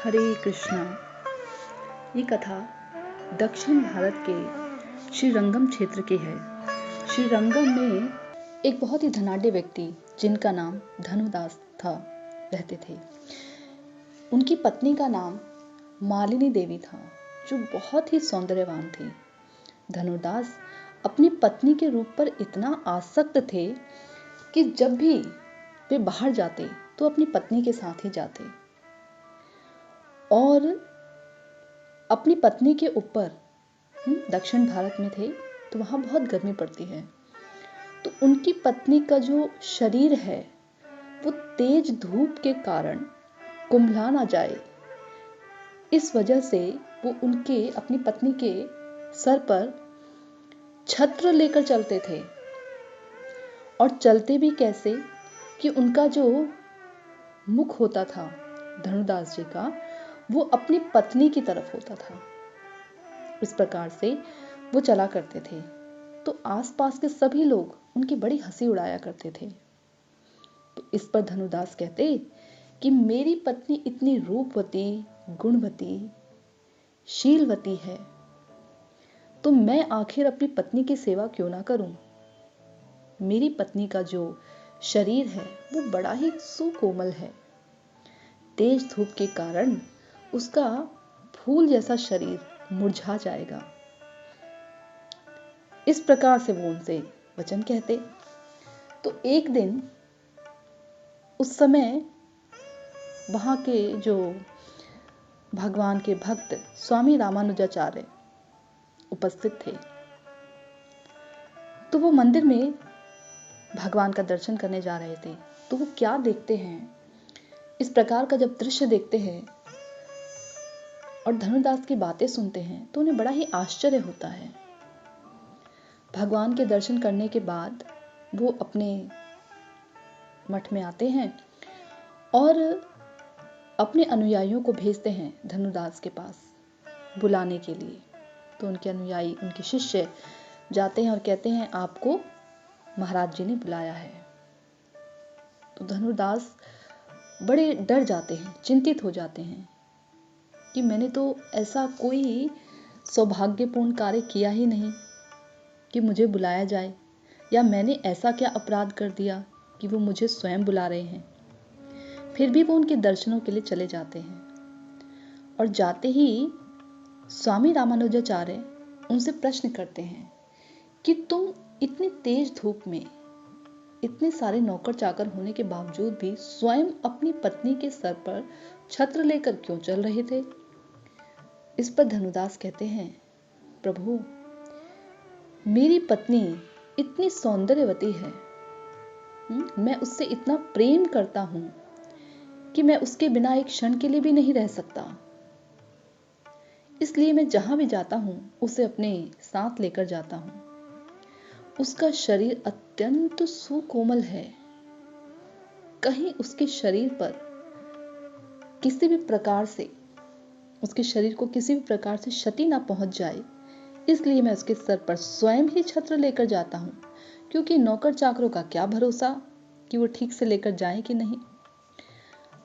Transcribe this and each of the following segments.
हरे कृष्णा। ये कथा दक्षिण भारत के श्रीरंगम क्षेत्र की है। श्रीरंगम में एक बहुत ही धनाढ्य व्यक्ति जिनका नाम धनुदास था रहते थे। उनकी पत्नी का नाम मालिनी देवी था, जो बहुत ही सौंदर्यवान थी। धनुदास अपनी पत्नी के रूप पर इतना आसक्त थे कि जब भी वे बाहर जाते तो अपनी पत्नी के साथ ही जाते और अपनी पत्नी के ऊपर दक्षिण भारत में थे तो वहाँ बहुत गर्मी पड़ती है, तो उनकी पत्नी का जो शरीर है वो तेज धूप के कारण कुम्भला ना जाए, इस वजह से वो अपनी पत्नी के सर पर छत्र लेकर चलते थे। और चलते भी कैसे कि उनका जो मुख होता था धनुदास जी का, वो अपनी पत्नी की तरफ होता था। इस प्रकार से वो चला करते थे, तो आसपास के सभी लोग उनकी बड़ी हंसी उड़ाया करते थे। तो इस पर धनुदास कहते कि मेरी पत्नी इतनी रूपवती, गुणवती, शीलवती है, तो मैं आखिर अपनी पत्नी की सेवा क्यों ना करूं। मेरी पत्नी का जो शरीर है वो बड़ा ही सुकोमल है, तेज धूप के कारण उसका फूल जैसा शरीर मुरझा जाएगा। इस प्रकार से वो उनसे वचन कहते। तो एक दिन उस समय वहां के जो भगवान के भक्त स्वामी रामानुजाचार्य उपस्थित थे, तो वो मंदिर में भगवान का दर्शन करने जा रहे थे। तो वो क्या देखते हैं, इस प्रकार का जब दृश्य देखते हैं और धनुदास की बातें सुनते हैं तो उन्हें बड़ा ही आश्चर्य होता है। भगवान के दर्शन करने के बाद वो अपने मठ में आते हैं और अपने अनुयायियों को भेजते हैं धनुदास के पास बुलाने के लिए। तो उनके अनुयायी, उनके शिष्य जाते हैं और कहते हैं आपको महाराज जी ने बुलाया है। तो धनुदास बड़े डर जाते हैं, चिंतित हो जाते हैं कि मैंने तो ऐसा कोई सौभाग्यपूर्ण कार्य किया ही नहीं कि मुझे बुलाया जाए, या मैंने ऐसा क्या अपराध कर दिया कि वो मुझे स्वयं बुला रहे हैं। फिर भी वो उनके दर्शनों के लिए चले जाते हैं और जाते ही स्वामी रामानुजाचार्य उनसे प्रश्न करते हैं कि तुम इतनी तेज धूप में इतने सारे नौकर चाकर होने के बावजूद भी स्वयं अपनी पत्नी के सर पर छत्र लेकर क्यों चल रहे थे। इस पर धनुदास कहते हैं, प्रभु मेरी पत्नी इतनी सौंदर्यवती है, मैं उससे इतना प्रेम करता हूं कि मैं उसके बिना एक क्षण के लिए भी नहीं रह सकता। इसलिए मैं जहां भी जाता हूं उसे अपने साथ लेकर जाता हूं। उसका शरीर अत्यंत सुकोमल है, कहीं उसके शरीर पर किसी भी प्रकार से, उसके शरीर को किसी भी प्रकार से क्षति ना पहुंच जाए, इसलिए मैं उसके सर पर स्वयं ही छत्र लेकर जाता हूं, क्योंकि नौकर चाकरों का क्या भरोसा कि वो ठीक से लेकर जाएं कि नहीं।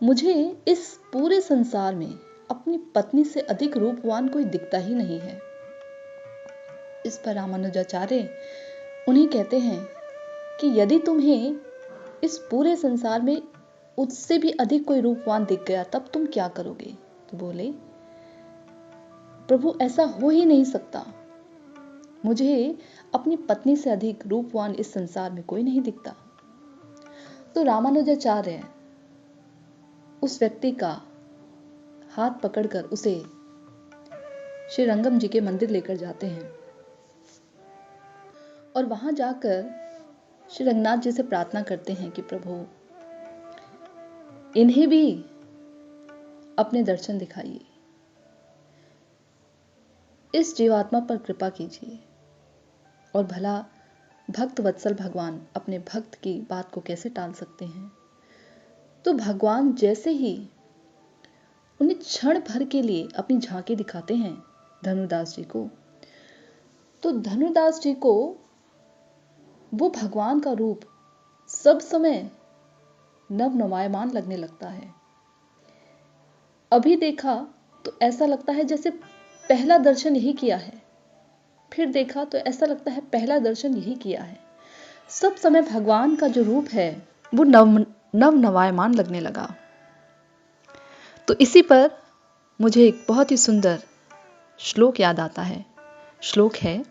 मुझे इस पूरे संसार में अपनी पत्नी से अधिक रूपवान कोई दिखता ही नहीं है। इस पर रामानुजाचार्य उन्हें कहते हैं कि यदि तुम्हें इस पूरे संसार में उससे भी अधिक कोई रूपवान दिख गया तब तुम क्या करोगे। तो बोले, प्रभु ऐसा हो ही नहीं सकता, मुझे अपनी पत्नी से अधिक रूपवान इस संसार में कोई नहीं दिखता। तो रामानुजाचार्य उस व्यक्ति का हाथ पकड़कर उसे श्री रंगम जी के मंदिर लेकर जाते हैं और वहां जाकर श्री रंगनाथ जी से प्रार्थना करते हैं कि प्रभु इन्हें भी अपने दर्शन दिखाइए, इस जीवात्मा पर कृपा कीजिए। और भला भक्त वत्सल भगवान अपने भक्त की बात को कैसे टाल सकते हैं। तो भगवान जैसे ही उन्हें क्षण भर के लिए अपनी झांकी दिखाते हैं धनुदास जी को, तो धनुदास जी को वो भगवान का रूप सब समय नव नवायमान लगने लगता है। अभी देखा तो ऐसा लगता है जैसे पहला दर्शन यही किया है, फिर देखा तो ऐसा लगता है पहला दर्शन यही किया है। सब समय भगवान का जो रूप है वो नव नवायमान लगने लगा। तो इसी पर मुझे एक बहुत ही सुंदर श्लोक याद आता है। श्लोक है,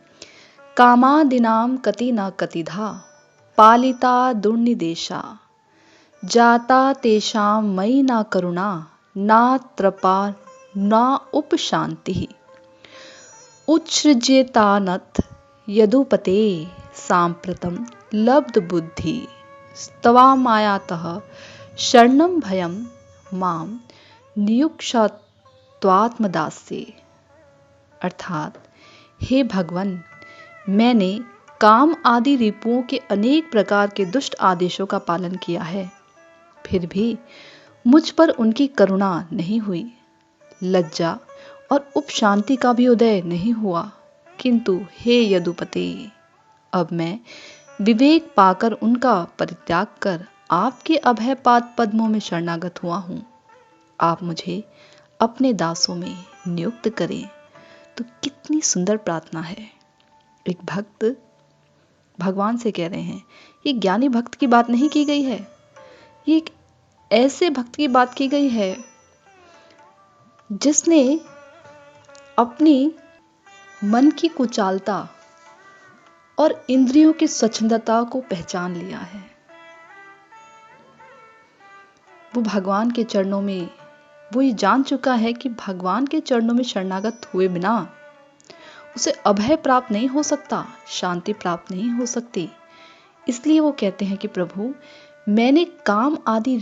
कामादिनाम कति न कतिधा पालिता दुर्निदेशा जाता तेषां मयि न करुणा न त्रपा न उपशांति उच्छृज्येतानथ यदुपते सांप्रतम लब्ध बुद्धि स्तवामायातः शरणं भयं मां नियुक्षत्वात्मदास्ये। अर्थात, हे भगवान, मैंने काम आदि रिपुओं के अनेक प्रकार के दुष्ट आदेशों का पालन किया है, फिर भी मुझ पर उनकी करुणा नहीं हुई, लज्जा और उपशांति का भी उदय नहीं हुआ। किंतु हे यदुपते, अब मैं विवेक पाकर उनका परित्याग कर आपके अभय पाद पद्मों में शरणागत हुआ हूं। आप मुझे अपने दासों में नियुक्त करें। तो कितनी सुंदर प्रार्थना है। एक भक्त भगवान से कह रहे हैं। ये ज्ञानी भक्त की बात नहीं की गई है, ये एक ऐसे भक्त की बात की गई है जिसने अपनी मन की कुचालता और इंद्रियों की स्वच्छंदता को पहचान लिया है। वो भगवान के चरणों में वो ये जान चुका है कि भगवान के चरणों में शरणागत हुए बिना उसे अभय प्राप्त नहीं हो सकता, शांति प्राप्त नहीं हो सकती। इसलिए वो कहते हैं कि प्रभु, मैंने काम आदि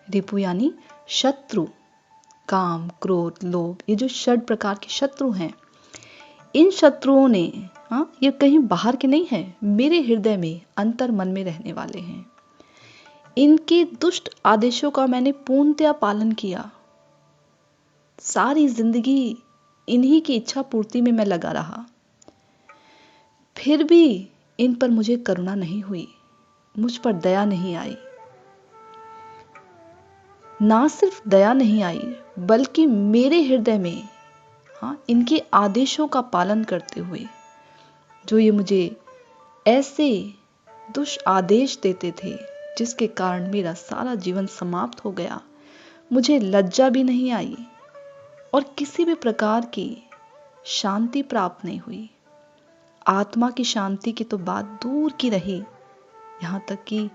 रिपु यानी शत्रु, काम, क्रोध, लोभ, ये जो षड प्रकार के शत्रु हैं, इन शत्रुओं ने ये कहीं बाहर के नहीं है, मेरे हृदय में, अंतर मन में रहने वाले हैं। इनके दुष्ट आदेशों का मैंने पूर्णतया पालन किया। सारी जिंदगी इन्हीं की इच्छा पूर्ति में मैं लगा रहा, फिर भी इन पर मुझे करुणा नहीं हुई, मुझ पर दया नहीं आई। ना सिर्फ दया नहीं आई, बल्कि मेरे हृदय में इनके आदेशों का पालन करते हुए जो ये मुझे ऐसे दुष्ट आदेश देते थे जिसके कारण मेरा सारा जीवन समाप्त हो गया, मुझे लज्जा भी नहीं आई और किसी भी प्रकार की शांति प्राप्त नहीं हुई। आत्मा की शांति की तो बात दूर की रही, यहाँ तक कि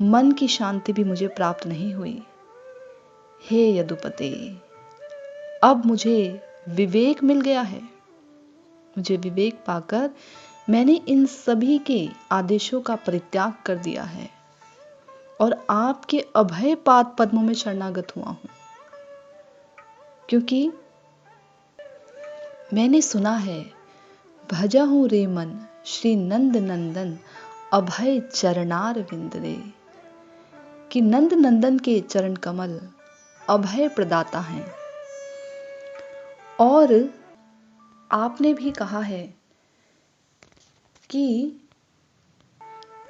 मन की शांति भी मुझे प्राप्त नहीं हुई। हे यदुपते, अब मुझे विवेक मिल गया है। मुझे विवेक पाकर मैंने इन सभी के आदेशों का परित्याग कर दिया है और आपके अभय पाद पद्मों में शरणागत हुआ हूं, क्योंकि मैंने सुना है, भजहु रे मन श्री नंद नंदन अभय चरणार विंदरे, कि नंद नंदन के चरण कमल अभय प्रदाता हैं। और आपने भी कहा है कि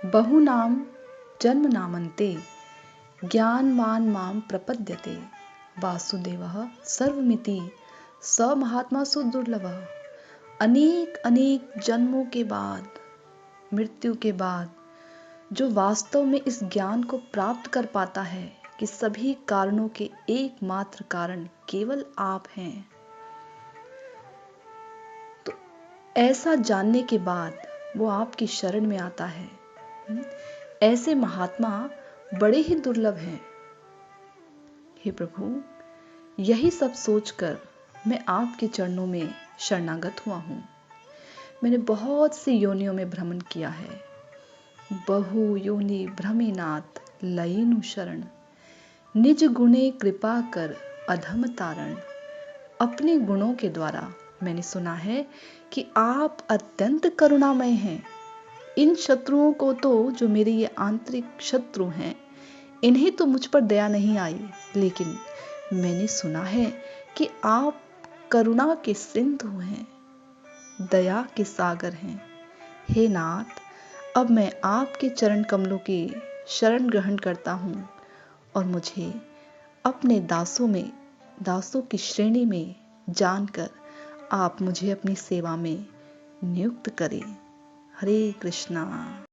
बहुनाम जन्म नामन्ते ज्ञान मान माम प्रपद्यते वासुदेवः सर्वमिति स महात्मा सुदुर्लभः। अनेक अनेक जन्मों के बाद, मृत्यु के बाद जो वास्तव में इस ज्ञान को प्राप्त कर पाता है कि सभी कारणों के एकमात्र कारण केवल आप हैं, तो ऐसा जानने के बाद वो आपकी शरण में आता है। ऐसे महात्मा बड़े ही दुर्लभ हैं। हे प्रभु, यही सब सोचकर मैं आपके चरणों में शरणागत हुआ हूँ। मैंने बहुत सी योनियों में भ्रमण किया है। बहु योनि भ्रमेनाथ लयिनु शरण, निज गुणे कृपा कर अधम तारण। अपने गुणों के द्वारा मैंने सुना है कि आप अत्यंत करुणामय हैं। इन शत्रुओं को तो, जो मेरे ये आंतरिक शत्रु हैं, इन्हें तो मुझ पर दया नहीं आई, लेकिन मैंने सुना है कि आप करुणा के सिंधु हैं, दया के सागर हैं। हे नाथ, अब मैं आपके चरण कमलों की शरण ग्रहण करता हूँ और मुझे अपने दासों की श्रेणी में जानकर आप मुझे अपनी सेवा में नियुक्त करें। हरे कृष्णा।